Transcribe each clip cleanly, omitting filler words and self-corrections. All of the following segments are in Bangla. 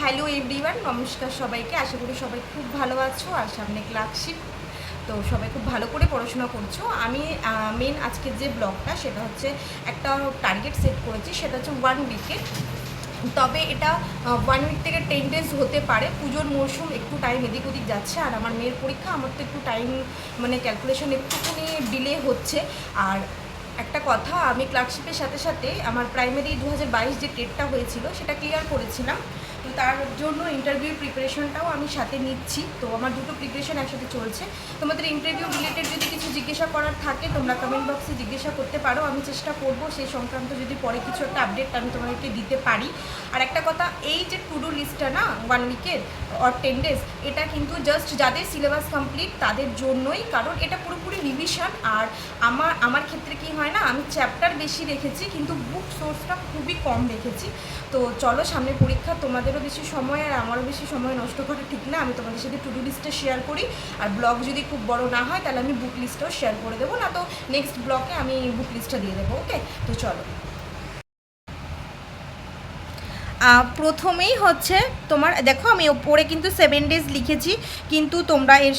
হ্যালো এভরিওয়ান, নমস্কার সবাইকে। আশা করি সবাই খুব ভালো আছো আর সামনে ক্লার্কশিপ, তো সবাই খুব ভালো করে পড়াশোনা করছো। আমি মেন আজকের যে ব্লগটা সেটা হচ্ছে একটা টার্গেট সেট করেছি, সেটা হচ্ছে 1 উইকে। তবে এটা 1 উইক থেকে 10 ডেজ হতে পারে। পুজোর মরশুম, একটু টাইম এদিক ওদিক যাচ্ছে, আর আমার মেয়ের পরীক্ষা, আমার তো একটু টাইম মানে ক্যালকুলেশন একটুখানি ডিলে হচ্ছে। আর একটা কথা, আমি ক্লার্কশিপের সাথে সাথে আমার প্রাইমারি 2022 যে টেটটা হয়েছিল সেটা ক্লিয়ার করেছিলাম, তো তার জন্য ইন্টারভিউ প্রিপারেশনটাও আমি সাথে নিচ্ছি। তো আমার দুটো প্রিপারেশন একসাথে চলছে। তোমাদের ইন্টারভিউ রিলেটেড যদি কিছু জিজ্ঞাসা করার থাকে তোমরা কমেন্ট বক্সে জিজ্ঞাসা করতে পারো, আমি চেষ্টা করব সেই সংক্রান্ত যদি পরে কিছু একটা আপডেট আমি তোমাদেরকে দিতে পারি। আর একটা কথা, এই যে টু ডু লিস্টটা না 1 উইকের অর 10 ডেজ, এটা কিন্তু জাস্ট যাদের সিলেবাস কমপ্লিট তাদের জন্যই, কারণ এটা পুরোপুরি রিভিশন। আর আমার ক্ষেত্রে কি হয় না, আমি চ্যাপ্টার বেশি রেখেছি কিন্তু বুক সোর্সটা খুবই কম রেখেছি। তো চলো, সামনে পরীক্ষা, তোমাদেরও বেশি সময় আর আমারও বেশি সময় নষ্ট করা ঠিক না। আমি তোমাদের সাথে টু ডু লিস্টটা শেয়ার করি, আর ব্লগ যদি খুব বড় না হয় তাহলে আমি বুক লিস্টটাও শেয়ার করে দেবো, না তো নেক্সট ব্লগে আমি বুক লিস্টটা দিয়ে দেবো। ওকে, তো চলো। প্রথমেই হচ্ছে তোমার দেখো, আমি ওপরে কিন্তু 7 ডেজ লিখেছি, কিন্তু তোমরা এর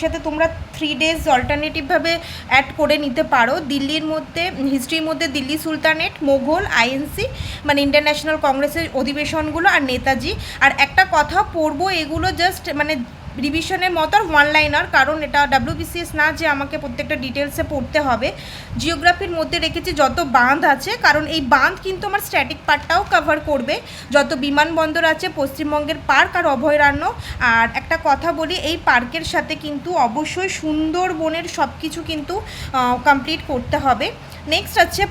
সাথে তোমরা 3 ডেজ অল্টারনেটিভভাবে অ্যাড করে নিতে পারো। দিল্লির মধ্যে, হিস্ট্রির মধ্যে দিল্লি সুলতানেট, মোঘল, আইএনসি মানে ইন্টারন্যাশনাল কংগ্রেসের অধিবেশনগুলো, আর নেতাজি। আর একটা কথা পড়বো, এগুলো জাস্ট মানে রিভিশনের মতো আর 1 লাইনার, কারণ এটা WBCS না যে আমাকে প্রত্যেকটা ডিটেলসে পড়তে হবে। জিওগ্রাফির মধ্যে রেখেছি যত বাঁধ আছে, কারণ এই বাঁধ কিন্তু আমার স্ট্যাটিক পার্টটাও কভার করবে। যত বিমানবন্দর আছে, পশ্চিমবঙ্গের পার্ক আর অভয়ারণ্য। আর একটা কথা বলি, এই পার্কের সাথে কিন্তু অবশ্যই সুন্দরবনের সব কিছু কিন্তু কমপ্লিট করতে হবে। নেক্সট হচ্ছে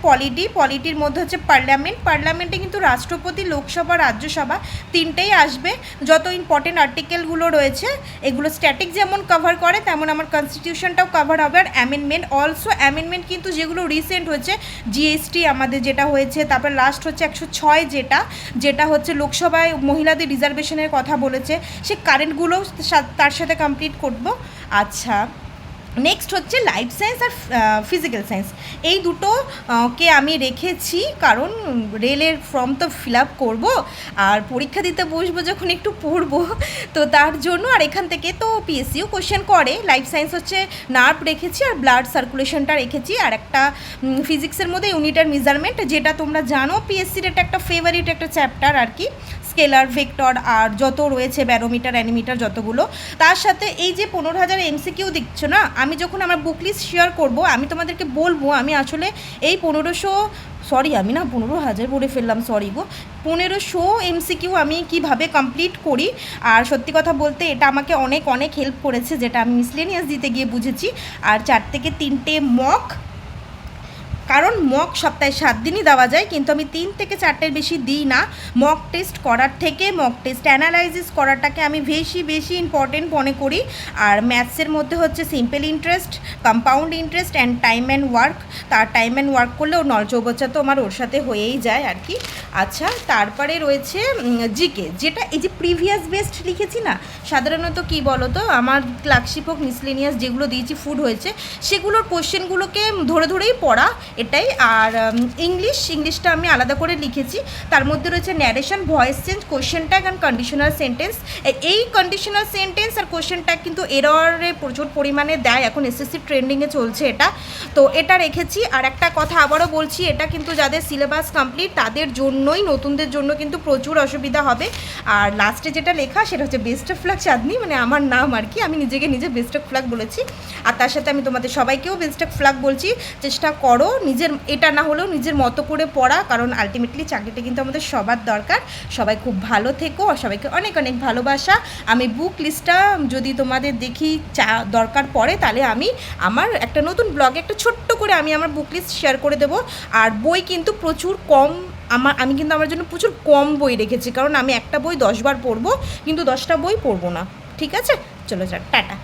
পলিটির মধ্যে হচ্ছে পার্লামেন্টে কিন্তু রাষ্ট্রপতি, লোকসভা, রাজ্যসভা তিনটেই আসবে। যত ইম্পর্টেন্ট আর্টিকেলগুলো রয়েছে এগুলো স্ট্যাটিক যেমন কভার করে, তেমন আমার কনস্টিটিউশনটাও কভার হবে। আর অ্যামেন্ডমেন্ট কিন্তু যেগুলো রিসেন্ট হয়েছে, জিএসটি আমাদের যেটা হয়েছে, তারপর লাস্ট হচ্ছে 106 যেটা হচ্ছে লোকসভায় মহিলাদের রিজার্ভেশনের কথা বলেছে, সে কারেন্টগুলো তার সাথে কমপ্লিট করবো। আচ্ছা, নেক্সট হচ্ছে লাইফ সায়েন্স আর ফিজিক্যাল সায়েন্স, এই দুটোকে আমি রেখেছি, কারণ রেলের ফর্ম তো ফিল আপ করবো আর পরীক্ষা দিতে বসবো যখন একটু পড়বো, তো তার জন্য। আর এখান থেকে তো পিএসসিও কোশ্চেন করে। লাইফ সায়েন্স হচ্ছে নার্ভ রেখেছি আর ব্লাড সার্কুলেশনটা রেখেছি, আর একটা ফিজিক্সের মধ্যে ইউনিট আর মেজারমেন্ট, যেটা তোমরা জানো পিএসসির এটা একটা ফেভারিট একটা চ্যাপ্টার আর কি, স্কেলার, ভেক্টর আর যত রয়েছে ব্যারোমিটার, অ্যানিমিটার যতগুলো। তার সাথে এই যে 15,000 MCQ দিচ্ছ না, আমি যখন আমার বুক লিস্ট শেয়ার করবো আমি তোমাদেরকে বলবো আমি আসলে এই 15,000 বলে ফেললাম, সরি গো, 1500 MCQ আমি কিভাবে কমপ্লিট করি। আর সত্যি কথা বলতে এটা আমাকে অনেক অনেক হেল্প করেছে, যেটা আমি মিসলেনিয়াস দিতে গিয়ে বুঝেছি। আর 4 থেকে 3টে মক, কারণ মক সপ্তাহে 7 দিনই দেওয়া যায়, কিন্তু আমি 3 থেকে 4টের বেশি দিই না। মক টেস্ট করার থেকে মক টেস্ট অ্যানালাইসিস করাটাকে আমি বেশি ইম্পর্টেন্ট মনে করি। আর ম্যাথসের মধ্যে হচ্ছে simple interest, compound interest and time and work. তার টাইম অ্যান্ড ওয়ার্ক করলেও নলচৌবচ্চা তো আমার ওর সাথে হয়েই যায় আর কি। আচ্ছা, তারপরে রয়েছে জিকে, যেটা এই যে প্রিভিয়াস বেস্ট লিখেছি না, সাধারণত কি বলো তো, আমার ক্লার্কশিপ হোক, মিসলেনিয়াস যেগুলো দিয়েছি, ফুড হয়েছে, সেগুলোর কোশ্চেনগুলোকে ধরেই পড়া, এটাই। আর ইংলিশটা আমি আলাদা করে লিখেছি, তার মধ্যে রয়েছে narration, voice change, question tag and conditional sentence. এই কন্ডিশনাল সেন্টেন্স আর কোশ্চেন ট্যাগ কিন্তু এররে প্রচুর পরিমাণে দেয়, এখন এসএসসি ট্রেন্ডিংয়ে চলছে এটা, তো এটা রেখেছি। আর একটা কথা আবারও বলছি, এটা কিন্তু যাদের সিলেবাস কমপ্লিট তাদের জন্যই, নতুনদের জন্য কিন্তু প্রচুর অসুবিধা হবে। আর লাস্টে যেটা লেখা সেটা হচ্ছে বেস্ট অফ লাক চাঁদনি, মানে আমার নাম আর কি, আমি নিজে বেস্ট অফ লাক বলেছি। আর তার সাথে আমি তোমাদের সবাইকেও বেস্ট অফ লাক বলছি। চেষ্টা করো নিজের, এটা না হলেও নিজের মতো করে পড়া, কারণ আলটিমেটলি চাকরিটা কিন্তু আমাদের সবার দরকার। সবাই খুব ভালো থেকো, আর সবাইকে অনেক অনেক ভালোবাসা। আমি বুক লিস্টটা যদি তোমাদের দেখি দরকার পড়ে, তাহলে আমি আমার একটা নতুন ব্লগে একটা ছোট্ট করে আমি আমার বুক লিস্ট শেয়ার করে দেবো। আর বই কিন্তু প্রচুর কম, আমি কিন্তু আমার জন্য প্রচুর কম বই রেখেছি, কারণ আমি একটা বই 10 বার পড়বো, কিন্তু 10টা বই পড়বো না। ঠিক আছে, চলো যাক, টাটা।